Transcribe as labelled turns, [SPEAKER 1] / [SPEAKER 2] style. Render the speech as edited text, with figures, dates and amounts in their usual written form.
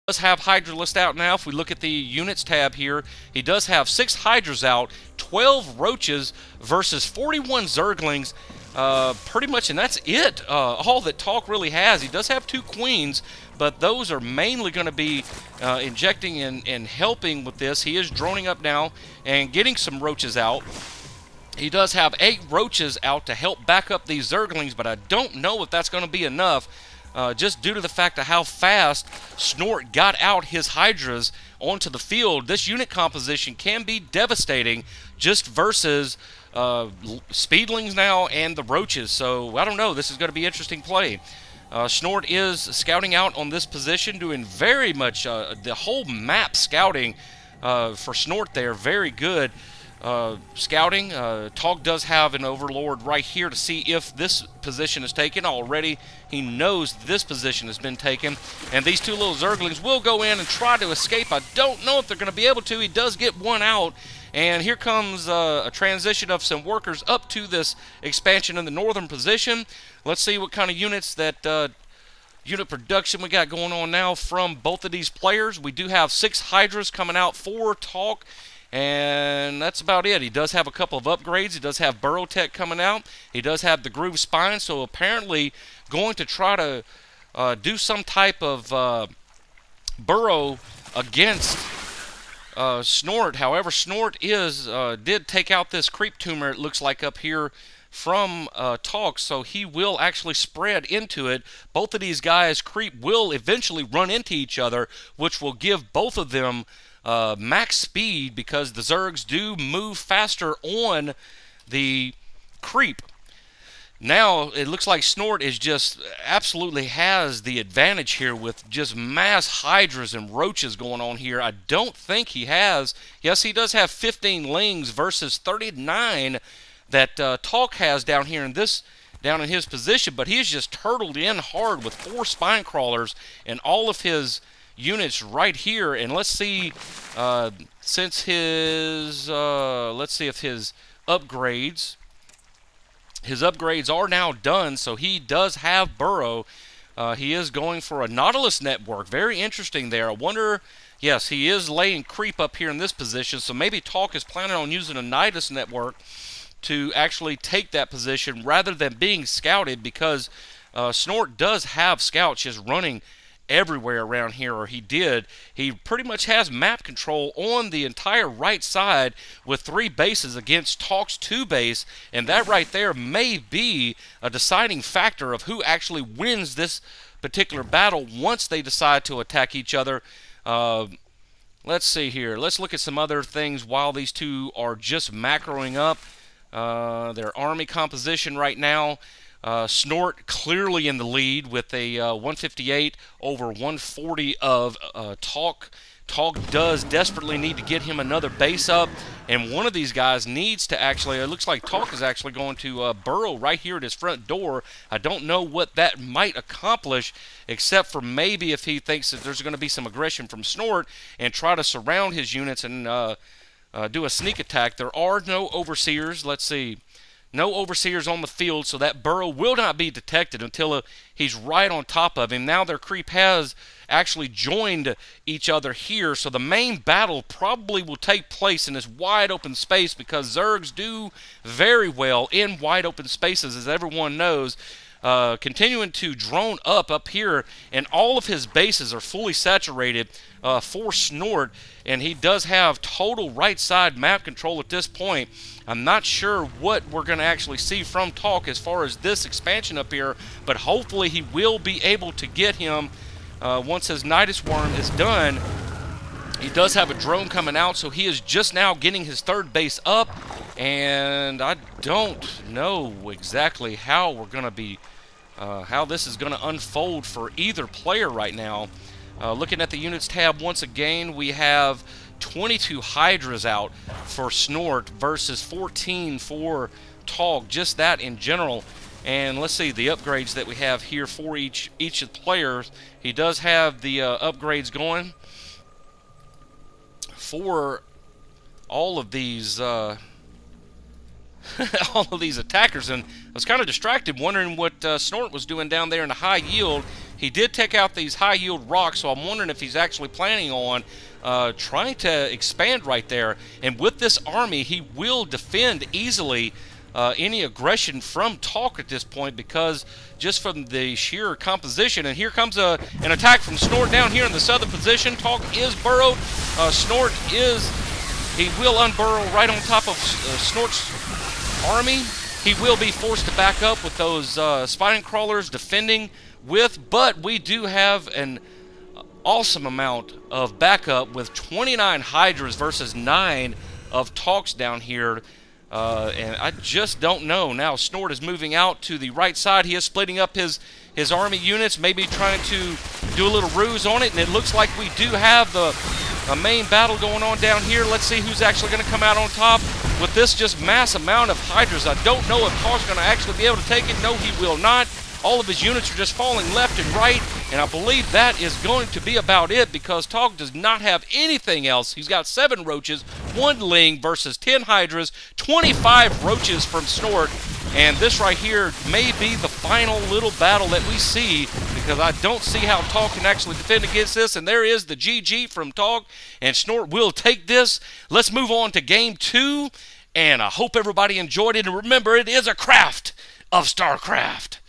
[SPEAKER 1] does have Hydralist out now. If we look at the units tab here, he does have 6 Hydras out, 12 Roaches versus 41 Zerglings. Pretty much, and that's it. All that Talk really has. He does have 2 Queens, but those are mainly going to be injecting and helping with this. He is droning up now and getting some Roaches out. He does have 8 Roaches out to help back up these Zerglings, but I don't know if that's going to be enough. Just due to the fact of how fast Snort got out his Hydras onto the field. This unit composition can be devastating just versus Speedlings now and the Roaches. So, I don't know. This is going to be interesting play. Snort is scouting out on this position, doing very much the whole map scouting for Snort there. Very good. Scouting. Talk does have an Overlord right here to see if this position is taken. Already he knows this position has been taken, and these 2 little Zerglings will go in and try to escape. I don't know if they're going to be able to. He does get one out, and here comes a transition of some workers up to this expansion in the northern position. Let's see what kind of units that unit production we got going on now from both of these players. We do have 6 Hydras coming out for Talk, and that's about it. He does have a couple of upgrades. He does have Burrow Tech coming out. He does have the Groove Spine, so apparently going to try to do some type of burrow against Snort. However, Snort did take out this Creep Tumor, it looks like, up here from Talk, so he will actually spread into it. Both of these guys, Creep, will eventually run into each other, which will give both of them max speed, because the Zergs do move faster on the Creep. Now it looks like Snort is just absolutely has the advantage here with just mass Hydras and Roaches going on here. I don't think he has. Yes, he does have 15 Lings versus 39 that Talk has down here in his position, but he's just turtled in hard with 4 Spine Crawlers and all of his units right here. And let's see, since his let's see if his upgrades are now done, so he does have Burrow. He is going for a Nautilus network. Very interesting there. I wonder, yes, he is laying Creep up here in this position, so maybe Talk is planning on using a Nautilus network to actually take that position rather than being scouted, because Snort does have scouts just running everywhere around here, or he did. He pretty much has map control on the entire right side with 3 bases against Talk's 2 base, and that right there may be a deciding factor of who actually wins this particular battle once they decide to attack each other. Let's see here. Let's look at some other things while these 2 are just macroing up their army composition right now. Snort clearly in the lead with a 158 over 140 of Talk. Talk does desperately need to get him another base up, and one of these guys needs to actually, it looks like Talk is actually going to burrow right here at his front door. I don't know what that might accomplish, except for maybe if he thinks that there's going to be some aggression from Snort and try to surround his units and do a sneak attack. There are no Overseers. Let's see. No Overseers on the field, so that burrow will not be detected until he's right on top of him. Now their Creep has actually joined each other here, so the main battle probably will take place in this wide open space, because Zergs do very well in wide open spaces, as everyone knows. Continuing to drone up here, and all of his bases are fully saturated for Snort, and he does have total right side map control at this point. I'm not sure what we're going to actually see from Talk as far as this expansion up here, but hopefully he will be able to get him once his Nidus Worm is done. He does have a drone coming out, so he is just now getting his 3rd base up, and I don't know exactly how we're going to be, how this is going to unfold for either player right now. Looking at the units tab once again, we have 22 Hydras out for Snort versus 14 for Talk, just that in general. And let's see the upgrades that we have here for each of the players. He does have the upgrades going for all of these all of these attackers, and I was kind of distracted wondering what Snort was doing down there in the high yield. He did take out these high-yield rocks, so I'm wondering if he's actually planning on trying to expand right there. And with this army, he will defend easily any aggression from Talk at this point, because just from the sheer composition. And here comes an attack from Snort down here in the southern position. Talk is burrowed. Snort he will unburrow right on top of Snort's army. He will be forced to back up with those spine crawlers defending with, but we do have an awesome amount of backup with 29 Hydras versus 9 of Talks down here. And I just don't know. Now Snort is moving out to the right side. He is splitting up his army units, maybe trying to do a little ruse on it, and it looks like we do have a main battle going on down here. Let's see who's actually going to come out on top with this just mass amount of Hydras. I don't know if Talk's going to actually be able to take it. No, he will not. All of his units are just falling left and right, and I believe that is going to be about it, because Talk does not have anything else. He's got 7 roaches, 1 ling versus 10 Hydras, 25 roaches from Snort, and this right here may be the final little battle that we see, because I don't see how Talk can actually defend against this. And there is the GG from Talk, and Snort will take this. Let's move on to game 2, and I hope everybody enjoyed it, and remember, it is a craft of StarCraft.